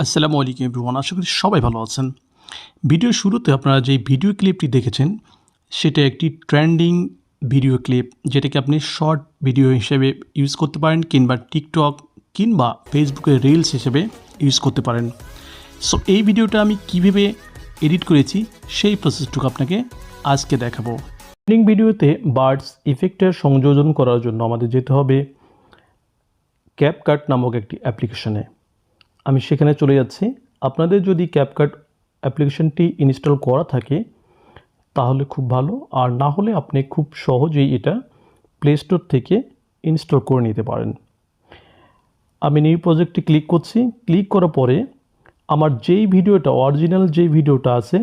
আসসালামু আলাইকুম এভরিওয়ান, আশা করি সবাই ভালো আছেন। ভিডিওর শুরুতে আপনারা যে ভিডিও ক্লিপটি দেখেছেন সেটা একটি ট্রেন্ডিং ভিডিও ক্লিপ, যেটাকে আপনি শর্ট ভিডিও হিসেবে ইউজ করতে পারেন কিংবা টিকটক কিংবা ফেসবুকে রিলস হিসেবে ইউজ করতে পারেন। সো এই ভিডিওটা আমি কীভাবে এডিট করেছি সেই প্রসেসটুকু আপনাকে আজকে দেখাবো। ট্রেন্ডিং ভিডিওতে বার্ডস ইফেক্টের সংযোজন করার জন্য আমাদের যেতে হবে ক্যাপকাট নামক একটি অ্যাপ্লিকেশনে। আমি সেখানে চলে যাচ্ছি। আপনাদের যদি ক্যাপকাট অ্যাপ্লিকেশনটি ইনস্টল করা থাকে তাহলে খুব ভালো, আর না হলে আপনি খুব সহজেই এটা প্লে স্টোর থেকে ইনস্টল করে নিতে পারেন। আমি নিউ প্রজেক্টে ক্লিক করছি। ক্লিক করার পরে আমার যেই ভিডিওটা অরিজিনাল যেই ভিডিওটা আছে,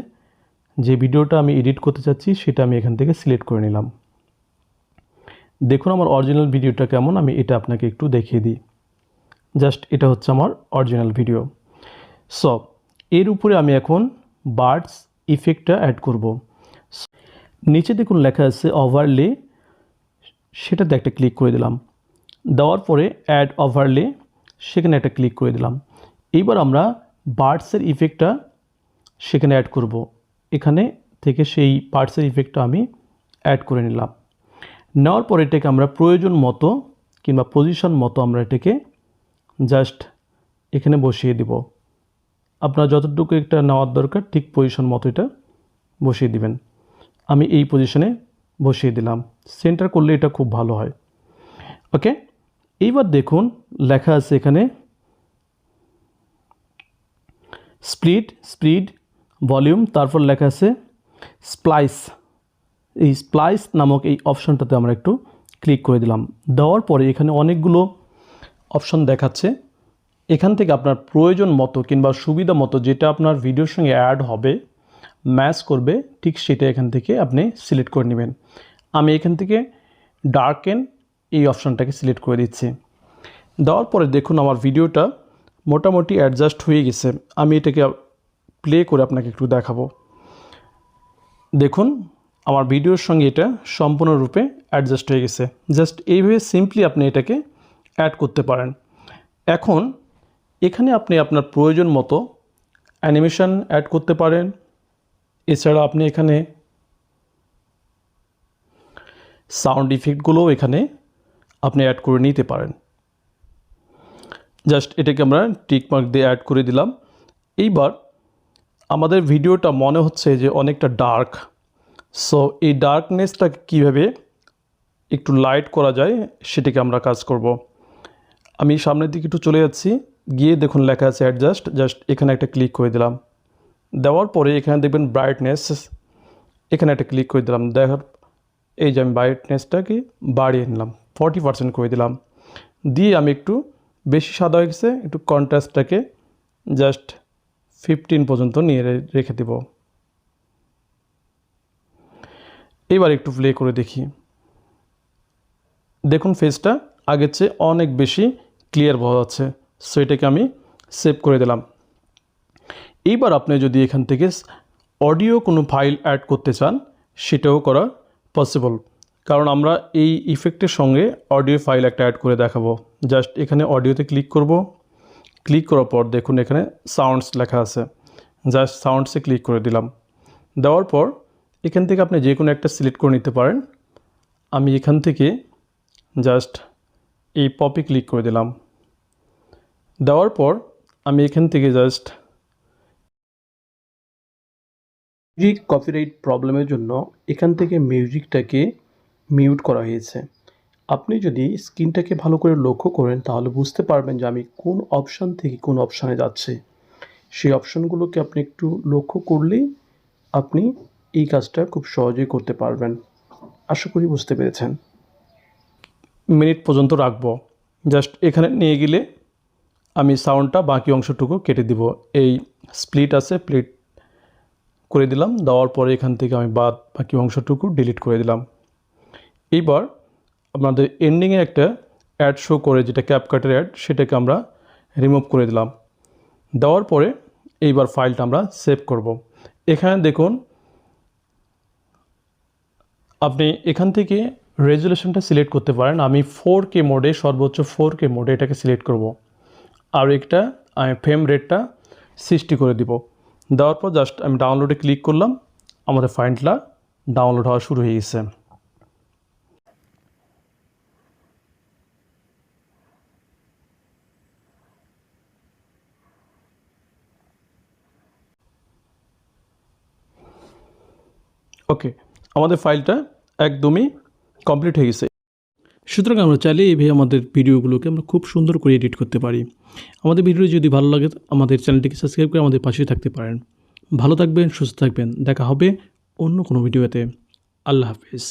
যে ভিডিওটা আমি এডিট করতে চাচ্ছি সেটা আমি এখান থেকে সিলেক্ট করে নিলাম। দেখুন আমার অরিজিনাল ভিডিওটা কেমন, আমি এটা আপনাকে একটু দেখিয়ে দিই। জাস্ট এটা হচ্ছে আমার অরিজিনাল ভিডিও। সো এর উপরে আমি এখন বার্ডস ইফেক্টটা অ্যাড করব। নিচে দেখুন লেখা আছে ওভারলে, সেটাতে একটা ক্লিক করে দিলাম। দেওয়ার পরে অ্যাড ওভারলে, সেখানে একটা ক্লিক করে দিলাম। এইবার আমরা বার্ডসের ইফেক্টটা সেখানে অ্যাড করব। এখানে থেকে সেই বার্ডসের ইফেক্টটা আমি অ্যাড করে নিলাম। নেওয়ার পরে এটাকে আমরা প্রয়োজন মতো কিংবা পজিশন মতো আমরা এটাকে জাস্ট এখানে বসিয়ে দিব। আপনার যতটুকু একটা নেওয়ার দরকার ঠিক পজিশন মতো এটা বসিয়ে দিবেন। আমি এই পজিশনে বসিয়ে দিলাম। সেন্টার করলে এটা খুব ভালো হয়। ওকে, এইবার দেখুন লেখা আছে এখানে স্পিড ভলিউম, তারপর লেখা আছে স্প্লাইস। এই স্প্লাইস নামক এই অপশনটাতে আমরা একটু ক্লিক করে দিলাম। দেওয়ার পরে এখানে অনেকগুলো অপশন দেখাচ্ছে। এখান থেকে আপনার প্রয়োজন মতো কিংবা সুবিধা মতো যেটা আপনার ভিডিওর সঙ্গে অ্যাড হবে, ম্যাচ করবে, ঠিক সেটা এখান থেকে আপনি সিলেক্ট করে নেবেন। আমি এখান থেকে ডার্কেন এই অপশনটাকে সিলেক্ট করে দিচ্ছি। দেওয়ার পরে দেখুন আমার ভিডিওটা মোটামুটি অ্যাডজাস্ট হয়ে গেছে। আমি এটাকে প্লে করে আপনাকে একটু দেখাবো। দেখুন আমার ভিডিওর সঙ্গে এটা সম্পূর্ণরূপে অ্যাডজাস্ট হয়ে গেছে। জাস্ট এইভাবে সিম্পলি আপনি এটাকে অ্যাড করতে পারেন। এখন এখানে আপনি আপনার প্রয়োজন মতো অ্যানিমেশন অ্যাড করতে পারেন। এছাড়া আপনি এখানে সাউন্ড ইফেক্টগুলোও এখানে আপনি অ্যাড করে নিতে পারেন। জাস্ট এটাকে আমরা টিকমার্ক দিয়ে অ্যাড করে দিলাম। এইবার আমাদের ভিডিওটা মনে হচ্ছে যে অনেকটা ডার্ক। সো এই ডার্কনেসটাকে কীভাবে একটু লাইট করা যায় সেটাকে আমরা কাজ করব। আমি সামনের দিকে একটু চলে যাচ্ছি, গিয়ে দেখুন লেখা আছে অ্যাডজাস্ট। জাস্ট এখানে একটা ক্লিক করে দিলাম। দেওয়ার পরে এখানে দেখবেন ব্রাইটনেস, এখানে একটা ক্লিক করে দিলাম। দেখার এই যে আমি ব্রাইটনেসটাকে বাড়িয়ে নিলাম, 40% করে দিলাম। দিয়ে আমি একটু বেশি সাদা হয়ে গেছে, একটু কন্ট্রাস্টটাকে জাস্ট 15 পর্যন্ত নিয়ে রেখে দেব। এবার একটু প্লে করে দেখি। দেখুন ফেসটা আগের চেয়ে অনেক বেশি ক্লিয়ার বোঝা যাচ্ছে। সো এটাকে আমি সেভ করে দিলাম। এইবার আপনি যদি এখান থেকে অডিও কোনো ফাইল অ্যাড করতে চান সেটাও করা পসিবল, কারণ আমরা এই ইফেক্টের সঙ্গে অডিও ফাইল একটা অ্যাড করে দেখাবো। জাস্ট এখানে অডিওতে ক্লিক করব। ক্লিক করার পর দেখুন এখানে সাউন্ডস লেখা আছে। জাস্ট সাউন্ডসে ক্লিক করে দিলাম। দেওয়ার পর এখান থেকে আপনি যে কোনো একটা সিলেক্ট করে নিতে পারেন। আমি এখান থেকে জাস্ট এই পপে ক্লিক করে দিলাম। দেওয়ার পর আমি এখান থেকে জাস্ট মিউজিক কপিরাইট প্রবলেমের জন্য এখান থেকে মিউজিকটাকে মিউট করা হয়েছে। আপনি যদি স্ক্রিনটাকে ভালো করে লক্ষ্য করেন তাহলে বুঝতে পারবেন যে আমি কোন অপশান থেকে কোন অপশানে যাচ্ছি। সেই অপশানগুলোকে আপনি একটু লক্ষ্য করলেই আপনি এই কাজটা খুব সহজেই করতে পারবেন। আশা করি বুঝতে পেরেছেন। মিনিট পর্যন্ত রাখবো। জাস্ট এখানে নিয়ে গেলে আমি সাউন্ডটা বাকি অংশটুকু কেটে দিব। এই স্প্লিট আছে, প্লিট করে দিলাম। দেওয়ার পরে এখান থেকে আমি বাকি অংশটুকু ডিলিট করে দিলাম। এইবার আপনাদের এন্ডিংয়ে একটা অ্যাড শো করে, যেটা ক্যাপকাটের অ্যাড, সেটাকে আমরা রিমুভ করে দিলাম। দেওয়ার পরে এইবার ফাইলটা আমরা সেভ করব। এখানে দেখুন আপনি এখান থেকে রেজুলেশনটা সিলেক্ট করতে পারেন। আমি 4K মোডে, সর্বোচ্চ 4K মোডে এটাকে সিলেক্ট করব। আর একটা আমি ফ্রেম রেটটা সৃষ্টি করে দিব। দেওয়ার পর জাস্ট আমি ডাউনলোডে ক্লিক করলাম, আমাদের ফাইলটা ডাউনলোড হওয়া শুরু হয়ে গেছে। ওকে, আমাদের ফাইলটা একদমই কমপ্লিট হয়ে গেছে। সুতরাং আমরা চাইলে এইভাবে আমাদের ভিডিওগুলোকে আমরা খুব সুন্দর করে এডিট করতে পারি। আমাদের ভিডিও যদি ভালো লাগে আমাদের চ্যানেলটিকে সাবস্ক্রাইব করে আমাদের পাশে থাকতে পারেন। ভালো থাকবেন, সুস্থ থাকবেন। দেখা হবে অন্য কোনো ভিডিওতে। আল্লাহ হাফিজ।